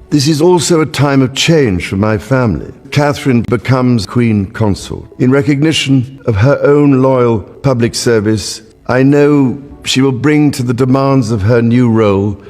This is also a time of change for my family. Catherine becomes Queen Consort. In recognition of her own loyal public service, I know she will bring to the demands of her new role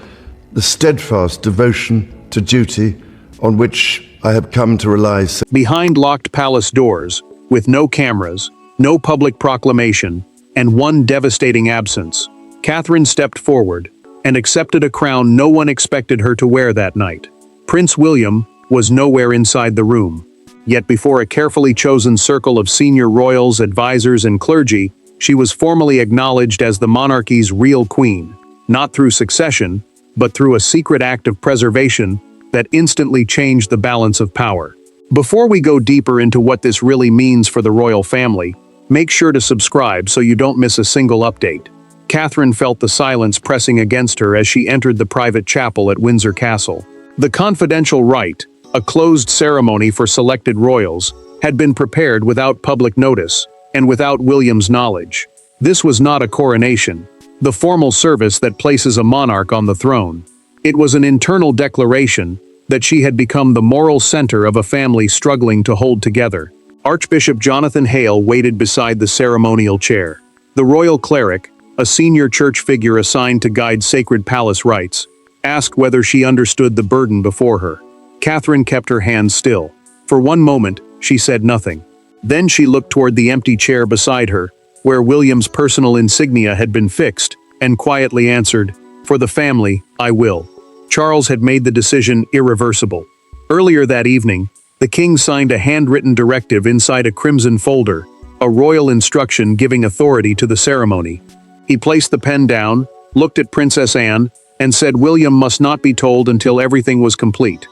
the steadfast devotion to duty on which I have come to rely. Behind locked palace doors, with no cameras, no public proclamation, and one devastating absence, Catherine stepped forward and accepted a crown no one expected her to wear that night. Prince William was nowhere inside the room, yet before a carefully chosen circle of senior royals, advisors, and clergy, she was formally acknowledged as the monarchy's real queen, not through succession, but through a secret act of preservation that instantly changed the balance of power. Before we go deeper into what this really means for the royal family, make sure to subscribe so you don't miss a single update. Catherine felt the silence pressing against her as she entered the private chapel at Windsor Castle. The confidential rite, a closed ceremony for selected royals, had been prepared without public notice and without William's knowledge. This was not a coronation, the formal service that places a monarch on the throne. It was an internal declaration that she had become the moral center of a family struggling to hold together. Archbishop Jonathan Hale waited beside the ceremonial chair. The royal cleric, a senior church figure assigned to guide sacred palace rites, asked whether she understood the burden before her. Catherine kept her hands still. For one moment, she said nothing. Then she looked toward the empty chair beside her, where William's personal insignia had been fixed, and quietly answered, "For the family, I will." Charles had made the decision irreversible. Earlier that evening, the king signed a handwritten directive inside a crimson folder, a royal instruction giving authority to the ceremony. He placed the pen down, looked at Princess Anne, and said William must not be told until everything was complete.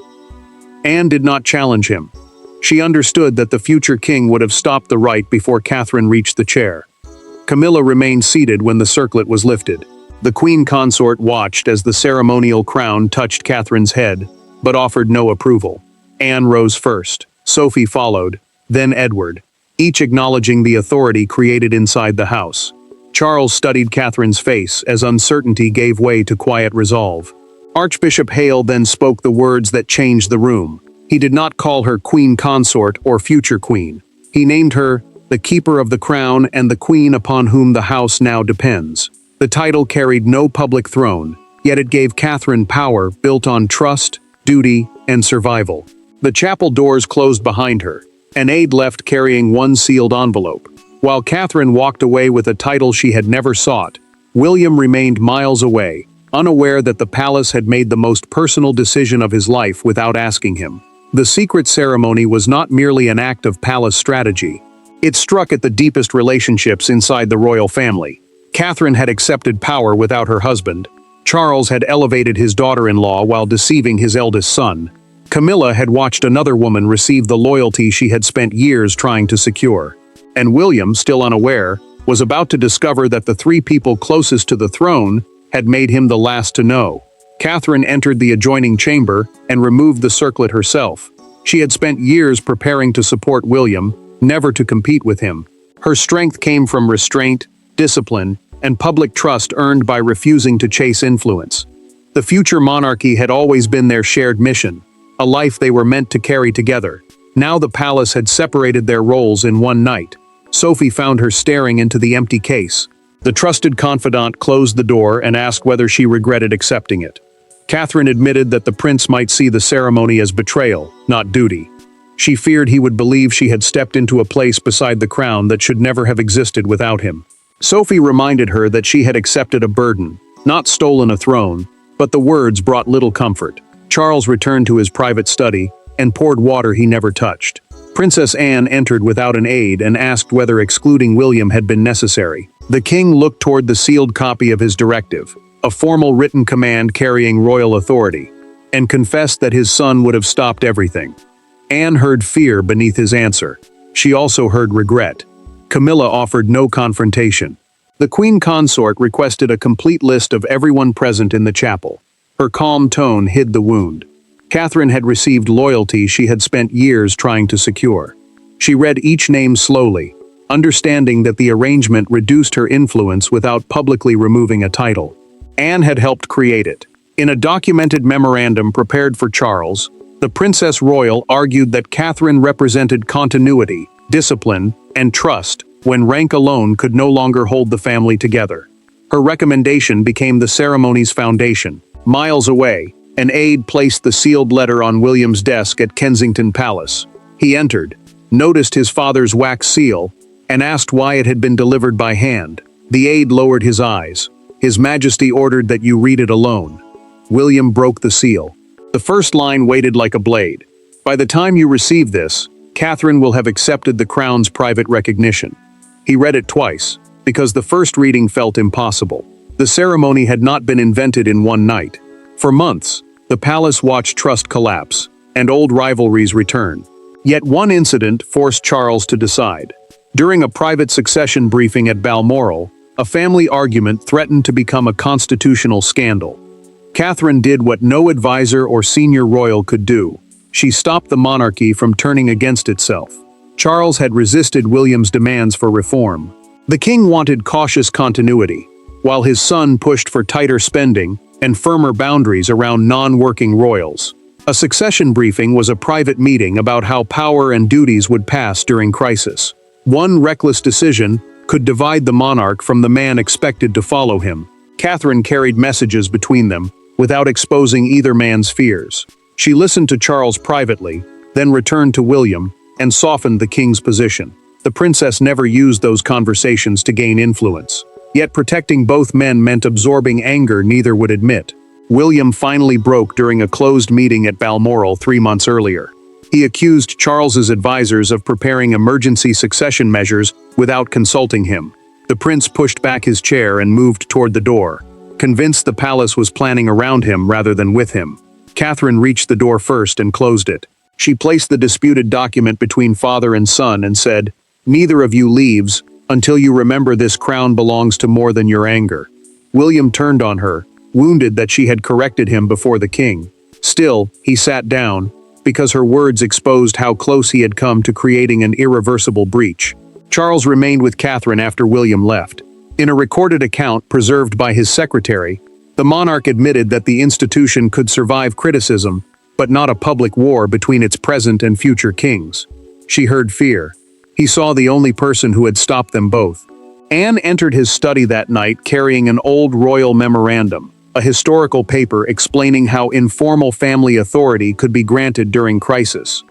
Anne did not challenge him. She understood that the future king would have stopped the rite before Catherine reached the chair. Camilla remained seated when the circlet was lifted. The queen consort watched as the ceremonial crown touched Catherine's head, but offered no approval. Anne rose first, Sophie followed, then Edward, each acknowledging the authority created inside the house. Charles studied Catherine's face as uncertainty gave way to quiet resolve. Archbishop Hale then spoke the words that changed the room. He did not call her queen consort or future queen. He named her the keeper of the crown and the queen upon whom the house now depends. The title carried no public throne, yet it gave Catherine power built on trust, duty, and survival. The chapel doors closed behind her. An aide left carrying one sealed envelope. While Catherine walked away with a title she had never sought, William remained miles away, unaware that the palace had made the most personal decision of his life without asking him. The secret ceremony was not merely an act of palace strategy. It struck at the deepest relationships inside the royal family. Catherine had accepted power without her husband. Charles had elevated his daughter-in-law while deceiving his eldest son. Camilla had watched another woman receive the loyalty she had spent years trying to secure. And William, still unaware, was about to discover that the three people closest to the throne had made him the last to know. Catherine entered the adjoining chamber and removed the circlet herself. She had spent years preparing to support William, never to compete with him. Her strength came from restraint, discipline, and public trust earned by refusing to chase influence. The future monarchy had always been their shared mission, a life they were meant to carry together. Now the palace had separated their roles in one night. Sophie found her staring into the empty case. The trusted confidant closed the door and asked whether she regretted accepting it. Catherine admitted that the prince might see the ceremony as betrayal, not duty. She feared he would believe she had stepped into a place beside the crown that should never have existed without him. Sophie reminded her that she had accepted a burden, not stolen a throne, but the words brought little comfort. Charles returned to his private study and poured water he never touched. Princess Anne entered without an aide and asked whether excluding William had been necessary. The king looked toward the sealed copy of his directive, a formal written command carrying royal authority, and confessed that his son would have stopped everything. Anne heard fear beneath his answer. She also heard regret. Camilla offered no confrontation. The queen consort requested a complete list of everyone present in the chapel. Her calm tone hid the wound. Catherine had received loyalty she had spent years trying to secure. She read each name slowly, understanding that the arrangement reduced her influence without publicly removing a title. Anne had helped create it. In a documented memorandum prepared for Charles, the Princess Royal argued that Catherine represented continuity, discipline, and trust when rank alone could no longer hold the family together. Her recommendation became the ceremony's foundation. Miles away, an aide placed the sealed letter on William's desk at Kensington Palace. He entered, noticed his father's wax seal, and asked why it had been delivered by hand. The aide lowered his eyes. His Majesty ordered that you read it alone. William broke the seal. The first line weighted like a blade. By the time you receive this, Catherine will have accepted the crown's private recognition. He read it twice, because the first reading felt impossible. The ceremony had not been invented in one night. For months, the palace watched trust collapse, and old rivalries return. Yet one incident forced Charles to decide. During a private succession briefing at Balmoral, a family argument threatened to become a constitutional scandal. Catherine did what no advisor or senior royal could do. She stopped the monarchy from turning against itself. Charles had resisted William's demands for reform. The king wanted cautious continuity, while his son pushed for tighter spending and firmer boundaries around non-working royals. A succession briefing was a private meeting about how power and duties would pass during crisis. One reckless decision could divide the monarch from the man expected to follow him. Catherine carried messages between them, without exposing either man's fears. She listened to Charles privately, then returned to William, and softened the king's position. The princess never used those conversations to gain influence. Yet protecting both men meant absorbing anger neither would admit. William finally broke during a closed meeting at Balmoral 3 months earlier. He accused Charles's advisors of preparing emergency succession measures without consulting him. The prince pushed back his chair and moved toward the door, convinced the palace was planning around him rather than with him. Catherine reached the door first and closed it. She placed the disputed document between father and son and said, "Neither of you leaves until you remember this crown belongs to more than your anger." William turned on her, wounded that she had corrected him before the king. Still, he sat down, because her words exposed how close he had come to creating an irreversible breach. Charles remained with Catherine after William left. In a recorded account preserved by his secretary, the monarch admitted that the institution could survive criticism, but not a public war between its present and future kings. She heard fear. He saw the only person who had stopped them both. Anne entered his study that night carrying an old royal memorandum, a historical paper explaining how informal family authority could be granted during crisis.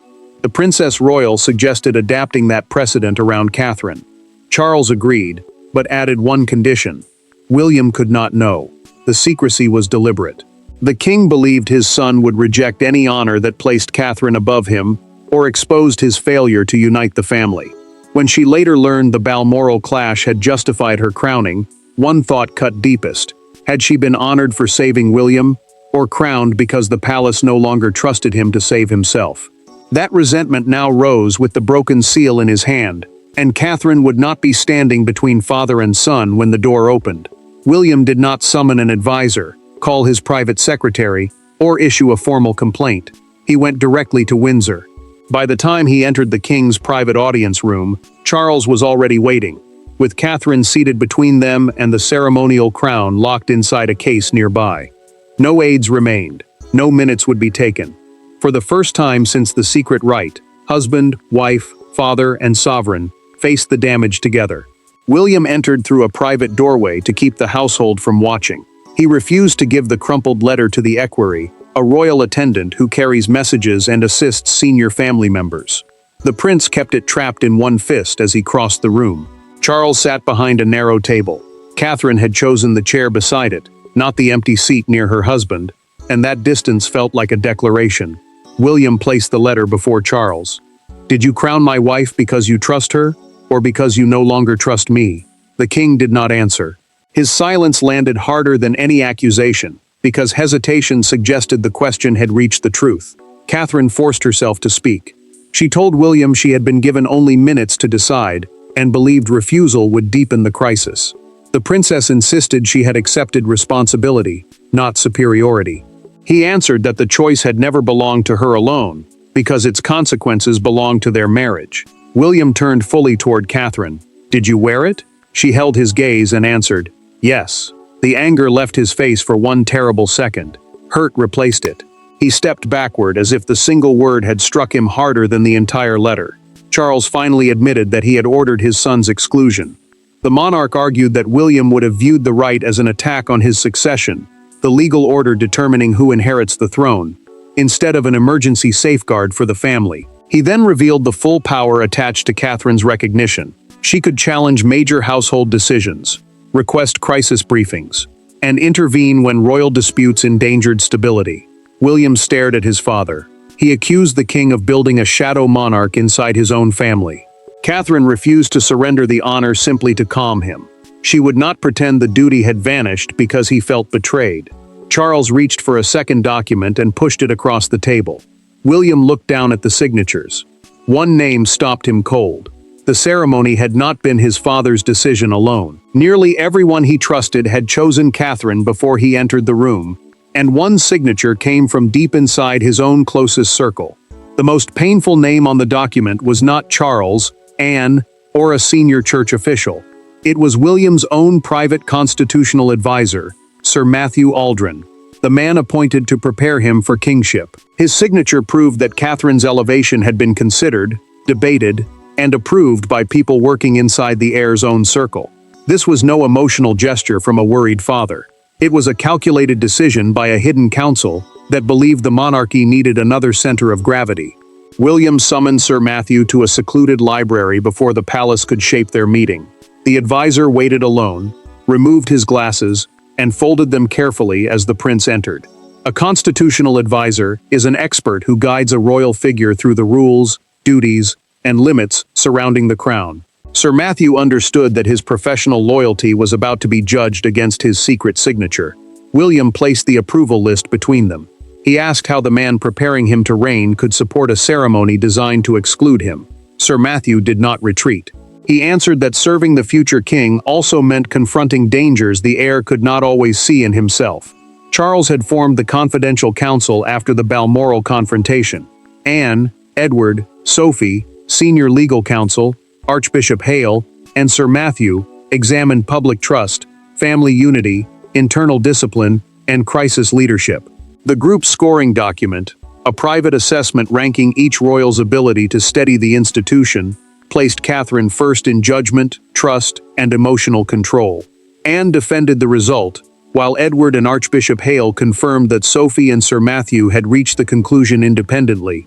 The Princess Royal suggested adapting that precedent around Catherine. Charles agreed, but added one condition. William could not know. The secrecy was deliberate. The king believed his son would reject any honor that placed Catherine above him or exposed his failure to unite the family. When she later learned the Balmoral clash had justified her crowning, one thought cut deepest. Had she been honored for saving William, or crowned because the palace no longer trusted him to save himself? That resentment now rose with the broken seal in his hand, and Catherine would not be standing between father and son when the door opened. William did not summon an advisor, call his private secretary, or issue a formal complaint. He went directly to Windsor. By the time he entered the king's private audience room, Charles was already waiting, with Catherine seated between them and the ceremonial crown locked inside a case nearby. No aides remained. No minutes would be taken. For the first time since the secret rite, husband, wife, father, and sovereign faced the damage together. William entered through a private doorway to keep the household from watching. He refused to give the crumpled letter to the equerry, a royal attendant who carries messages and assists senior family members. The prince kept it trapped in one fist as he crossed the room. Charles sat behind a narrow table. Catherine had chosen the chair beside it, not the empty seat near her husband, and that distance felt like a declaration. William placed the letter before Charles. "Did you crown my wife because you trust her, or because you no longer trust me?" The king did not answer. His silence landed harder than any accusation, because hesitation suggested the question had reached the truth. Catherine forced herself to speak. She told William she had been given only minutes to decide, and believed refusal would deepen the crisis. The princess insisted she had accepted responsibility, not superiority. He answered that the choice had never belonged to her alone, because its consequences belonged to their marriage. William turned fully toward Catherine. "Did you wear it?" She held his gaze and answered, "Yes." The anger left his face for one terrible second. Hurt replaced it. He stepped backward as if the single word had struck him harder than the entire letter. Charles finally admitted that he had ordered his son's exclusion. The monarch argued that William would have viewed the right as an attack on his succession, the legal order determining who inherits the throne, instead of an emergency safeguard for the family. He then revealed the full power attached to Catherine's recognition. She could challenge major household decisions, request crisis briefings, and intervene when royal disputes endangered stability. William stared at his father. He accused the king of building a shadow monarch inside his own family. Catherine refused to surrender the honor simply to calm him. She would not pretend the duty had vanished because he felt betrayed. Charles reached for a second document and pushed it across the table. William looked down at the signatures. One name stopped him cold. The ceremony had not been his father's decision alone. Nearly everyone he trusted had chosen Catherine before he entered the room, and one signature came from deep inside his own closest circle. The most painful name on the document was not Charles, Anne, or a senior church official. It was William's own private constitutional advisor, Sir Matthew Aldrin, the man appointed to prepare him for kingship. His signature proved that Catherine's elevation had been considered, debated, and approved by people working inside the heir's own circle. This was no emotional gesture from a worried father. It was a calculated decision by a hidden council that believed the monarchy needed another center of gravity. William summoned Sir Matthew to a secluded library before the palace could shape their meeting. The advisor waited alone, removed his glasses, and folded them carefully as the prince entered. A constitutional advisor is an expert who guides a royal figure through the rules, duties, and limits surrounding the crown. Sir Matthew understood that his professional loyalty was about to be judged against his secret signature. William placed the approval list between them. He asked how the man preparing him to reign could support a ceremony designed to exclude him. Sir Matthew did not retreat. He answered that serving the future king also meant confronting dangers the heir could not always see in himself. Charles had formed the confidential council after the Balmoral confrontation. Anne, Edward, Sophie, senior legal counsel, Archbishop Hale, and Sir Matthew examined public trust, family unity, internal discipline, and crisis leadership. The group's scoring document, a private assessment ranking each royal's ability to steady the institution, placed Catherine first in judgment, trust, and emotional control. Anne defended the result, while Edward and Archbishop Hale confirmed that Sophie and Sir Matthew had reached the conclusion independently.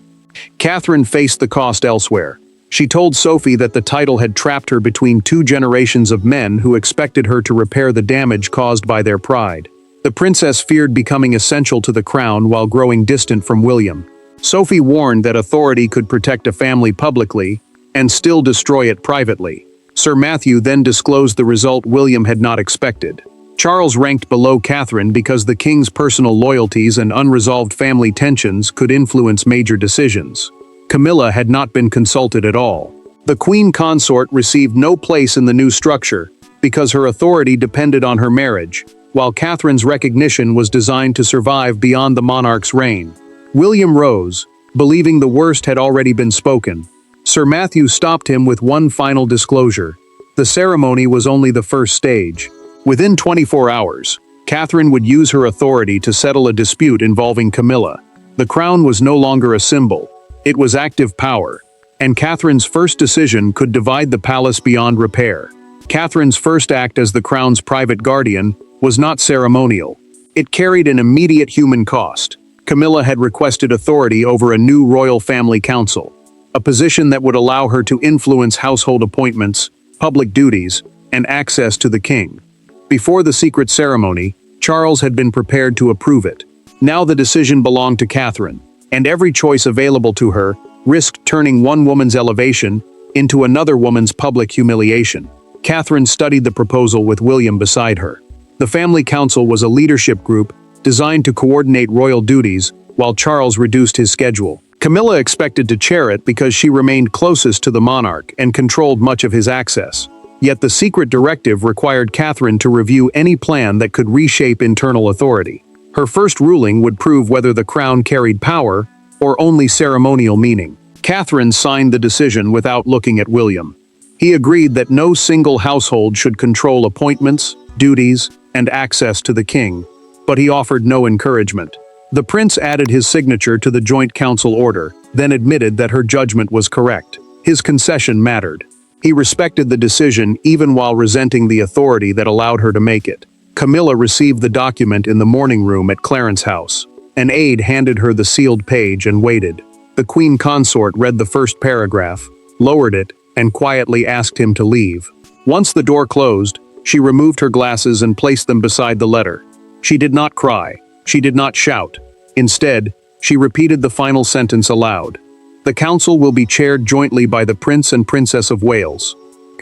Catherine faced the cost elsewhere. She told Sophie that the title had trapped her between two generations of men who expected her to repair the damage caused by their pride. The princess feared becoming essential to the crown while growing distant from William. Sophie warned that authority could protect a family publicly and still destroy it privately. Sir Matthew then disclosed the result William had not expected. Charles ranked below Catherine because the king's personal loyalties and unresolved family tensions could influence major decisions. Camilla had not been consulted at all. The queen consort received no place in the new structure because her authority depended on her marriage, while Catherine's recognition was designed to survive beyond the monarch's reign. William rose, believing the worst had already been spoken. Sir Matthew stopped him with one final disclosure. The ceremony was only the first stage. Within 24 hours, Catherine would use her authority to settle a dispute involving Camilla. The crown was no longer a symbol. It was active power, and Catherine's first decision could divide the palace beyond repair. Catherine's first act as the crown's private guardian was not ceremonial. It carried an immediate human cost. Camilla had requested authority over a new royal family council, a position that would allow her to influence household appointments, public duties, and access to the king. Before the secret ceremony, Charles had been prepared to approve it. Now the decision belonged to Catherine, and every choice available to her risked turning one woman's elevation into another woman's public humiliation. Catherine studied the proposal with William beside her. The family council was a leadership group designed to coordinate royal duties while Charles reduced his schedule. Camilla expected to chair it because she remained closest to the monarch and controlled much of his access. Yet the secret directive required Catherine to review any plan that could reshape internal authority. Her first ruling would prove whether the crown carried power or only ceremonial meaning. Catherine signed the decision without looking at William. He agreed that no single household should control appointments, duties, and access to the king, but he offered no encouragement. The prince added his signature to the joint council order, then admitted that her judgment was correct. His concession mattered. He respected the decision even while resenting the authority that allowed her to make it. Camilla received the document in the morning room at Clarence's house. An aide handed her the sealed page and waited. The queen consort read the first paragraph, lowered it, and quietly asked him to leave. Once the door closed, she removed her glasses and placed them beside the letter. She did not cry. She did not shout. Instead, she repeated the final sentence aloud. The council will be chaired jointly by the Prince and Princess of Wales.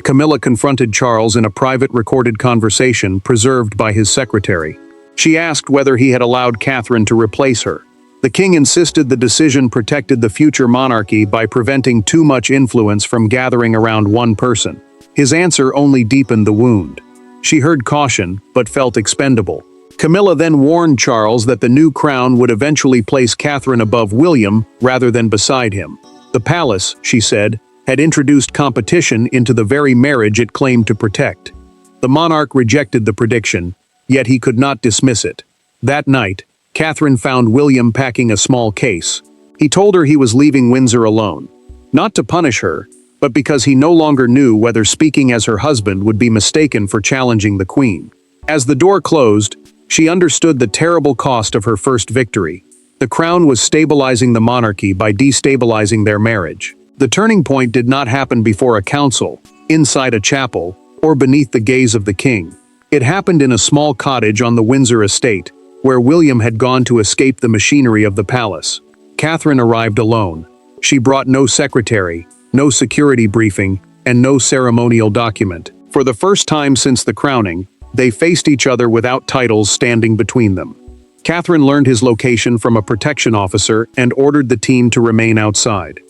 Camilla confronted Charles in a private recorded conversation preserved by his secretary. She asked whether he had allowed Catherine to replace her. The king insisted the decision protected the future monarchy by preventing too much influence from gathering around one person. His answer only deepened the wound. She heard caution, but felt expendable. Camilla then warned Charles that the new crown would eventually place Catherine above William rather than beside him. The palace, she said, had introduced competition into the very marriage it claimed to protect. The monarch rejected the prediction, yet he could not dismiss it. That night, Catherine found William packing a small case. He told her he was leaving Windsor alone. Not to punish her, but because he no longer knew whether speaking as her husband would be mistaken for challenging the queen. As the door closed, she understood the terrible cost of her first victory. The crown was stabilizing the monarchy by destabilizing their marriage. The turning point did not happen before a council, inside a chapel, or beneath the gaze of the king. It happened in a small cottage on the Windsor estate, where William had gone to escape the machinery of the palace. Catherine arrived alone. She brought no secretary, no security briefing, and no ceremonial document. For the first time since the crowning, they faced each other without titles standing between them. Catherine learned his location from a protection officer and ordered the team to remain outside.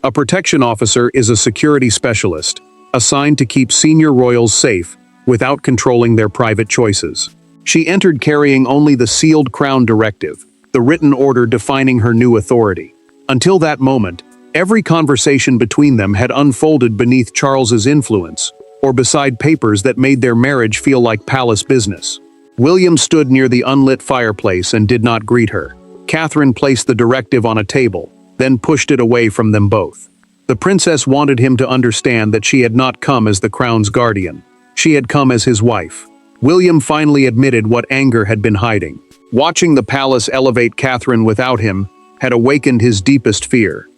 A protection officer is a security specialist, assigned to keep senior royals safe without controlling their private choices. She entered carrying only the sealed crown directive, the written order defining her new authority. Until that moment, every conversation between them had unfolded beneath Charles's influence, or beside papers that made their marriage feel like palace business. William stood near the unlit fireplace and did not greet her. Catherine placed the directive on a table, then pushed it away from them both. The princess wanted him to understand that she had not come as the crown's guardian. She had come as his wife. William finally admitted what anger had been hiding. Watching the palace elevate Catherine without him had awakened his deepest fear.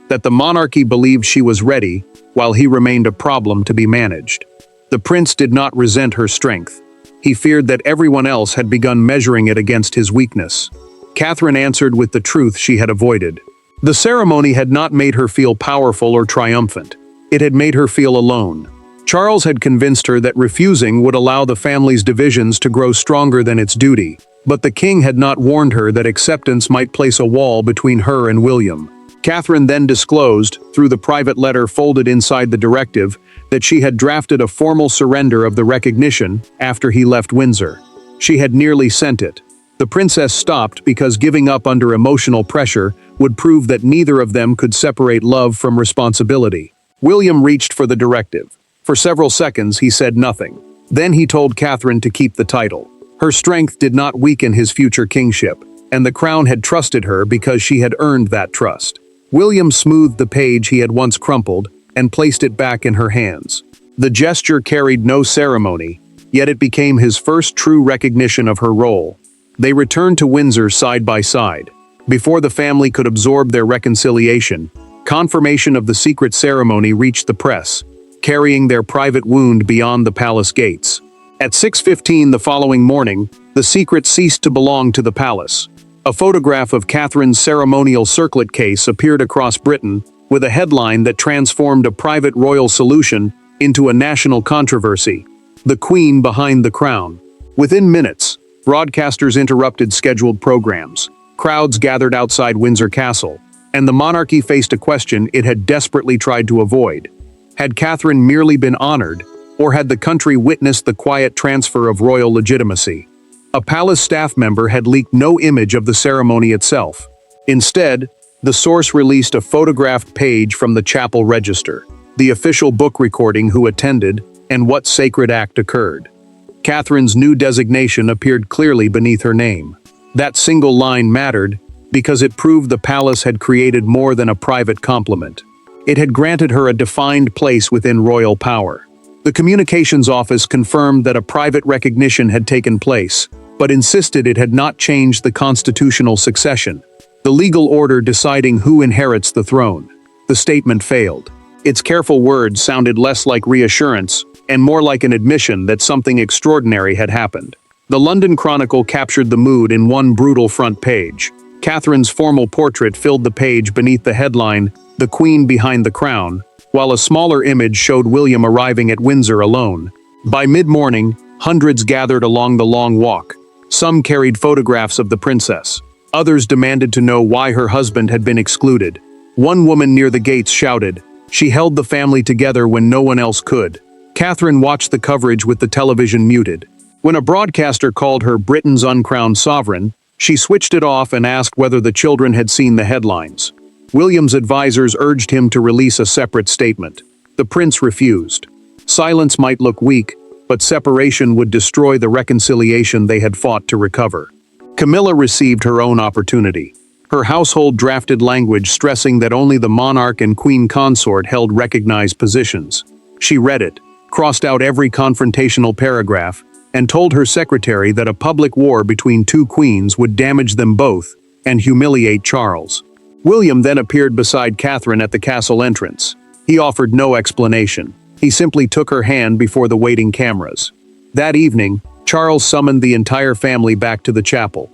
That the monarchy believed she was ready, while he remained a problem to be managed. The prince did not resent her strength. He feared that everyone else had begun measuring it against his weakness. Catherine answered with the truth she had avoided. The ceremony had not made her feel powerful or triumphant. It had made her feel alone. Charles had convinced her that refusing would allow the family's divisions to grow stronger than its duty. But the king had not warned her that acceptance might place a wall between her and William. Catherine then disclosed, through the private letter folded inside the directive, that she had drafted a formal surrender of the recognition after he left Windsor. She had nearly sent it. The princess stopped because giving up under emotional pressure would prove that neither of them could separate love from responsibility. William reached for the directive. For several seconds he said nothing. Then he told Catherine to keep the title. Her strength did not weaken his future kingship, and the crown had trusted her because she had earned that trust. William smoothed the page he had once crumpled and placed it back in her hands. The gesture carried no ceremony, yet it became his first true recognition of her role. They returned to Windsor side by side. Before the family could absorb their reconciliation, confirmation of the secret ceremony reached the press, carrying their private wound beyond the palace gates. At 6:15 the following morning, the secret ceased to belong to the palace. A photograph of Catherine's ceremonial circlet case appeared across Britain, with a headline that transformed a private royal solution into a national controversy: "The Queen Behind the Crown." Within minutes, broadcasters interrupted scheduled programs, crowds gathered outside Windsor Castle, and the monarchy faced a question it had desperately tried to avoid. Had Catherine merely been honored, or had the country witnessed the quiet transfer of royal legitimacy? A palace staff member had leaked no image of the ceremony itself. Instead, the source released a photographed page from the chapel register, the official book recording who attended and what sacred act occurred. Catherine's new designation appeared clearly beneath her name: That single line mattered because it proved the palace had created more than a private compliment. It had granted her a defined place within royal power. The communications office confirmed that a private recognition had taken place, but insisted it had not changed the constitutional succession, the legal order deciding who inherits the throne. The statement failed. Its careful words sounded less like reassurance and more like an admission that something extraordinary had happened. The London Chronicle captured the mood in one brutal front page. Catherine's formal portrait filled the page beneath the headline, "The Queen Behind the Crown," while a smaller image showed William arriving at Windsor alone. By mid-morning, hundreds gathered along the long walk. Some carried photographs of the princess. Others demanded to know why her husband had been excluded. One woman near the gates shouted, "She held the family together when no one else could." Catherine watched the coverage with the television muted. When a broadcaster called her Britain's uncrowned sovereign, she switched it off and asked whether the children had seen the headlines. William's advisors urged him to release a separate statement. The prince refused. Silence might look weak, but separation would destroy the reconciliation they had fought to recover. Camilla received her own opportunity. Her household drafted language stressing that only the monarch and queen consort held recognized positions. She read it, crossed out every confrontational paragraph, and told her secretary that a public war between two queens would damage them both and humiliate Charles. William then appeared beside Catherine at the castle entrance. He offered no explanation. He simply took her hand before the waiting cameras. That evening, Charles summoned the entire family back to the chapel.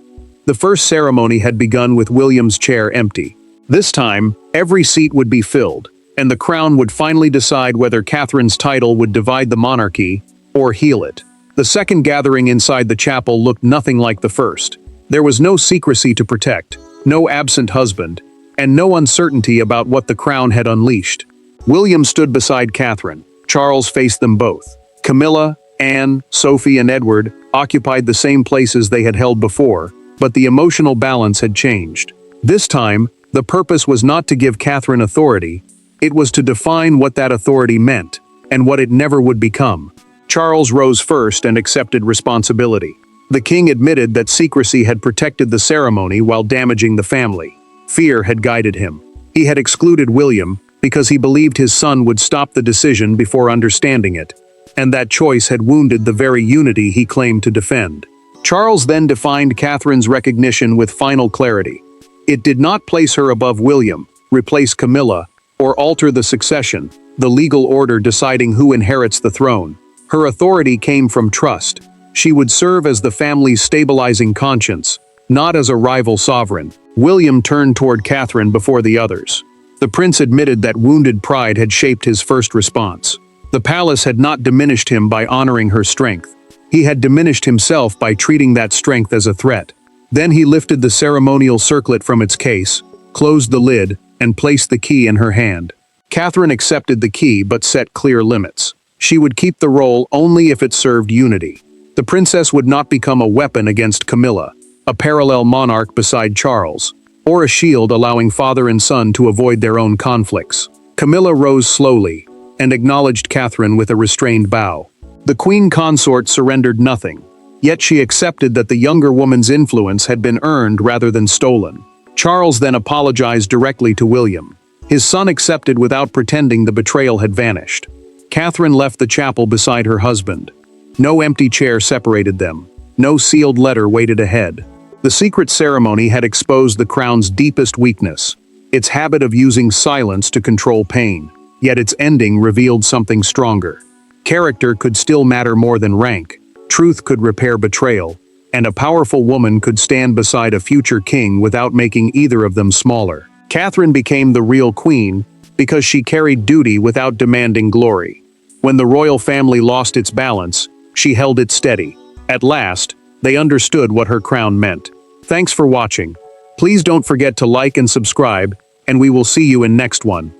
The first ceremony had begun with William's chair empty. This time, every seat would be filled, and the crown would finally decide whether Catherine's title would divide the monarchy or heal it. The second gathering inside the chapel looked nothing like the first. There was no secrecy to protect, no absent husband, and no uncertainty about what the crown had unleashed. William stood beside Catherine. Charles faced them both. Camilla, Anne, Sophie, and Edward occupied the same places they had held before, but the emotional balance had changed. This time, the purpose was not to give Catherine authority, it was to define what that authority meant, and what it never would become. Charles rose first and accepted responsibility. The king admitted that secrecy had protected the ceremony while damaging the family. Fear had guided him. He had excluded William because he believed his son would stop the decision before understanding it, and that choice had wounded the very unity he claimed to defend. Charles then defined Catherine's recognition with final clarity. It did not place her above William, replace Camilla, or alter the succession, the legal order deciding who inherits the throne. Her authority came from trust. She would serve as the family's stabilizing conscience, not as a rival sovereign. William turned toward Catherine before the others. The prince admitted that wounded pride had shaped his first response. The palace had not diminished him by honoring her strength. He had diminished himself by treating that strength as a threat. Then he lifted the ceremonial circlet from its case, closed the lid, and placed the key in her hand. Catherine accepted the key but set clear limits. She would keep the role only if it served unity. The princess would not become a weapon against Camilla, a parallel monarch beside Charles, or a shield allowing father and son to avoid their own conflicts. Camilla rose slowly and acknowledged Catherine with a restrained bow. The queen consort surrendered nothing, yet she accepted that the younger woman's influence had been earned rather than stolen. Charles then apologized directly to William. His son accepted without pretending the betrayal had vanished. Catherine left the chapel beside her husband. No empty chair separated them. No sealed letter waited ahead. The secret ceremony had exposed the crown's deepest weakness, its habit of using silence to control pain. Yet its ending revealed something stronger. Character could still matter more than rank. Truth could repair betrayal, and a powerful woman could stand beside a future king without making either of them smaller. Catherine became the real queen because she carried duty without demanding glory. When the royal family lost its balance, she held it steady. At last, they understood what her crown meant. Thanks for watching. Please don't forget to like and subscribe, and we will see you in next one.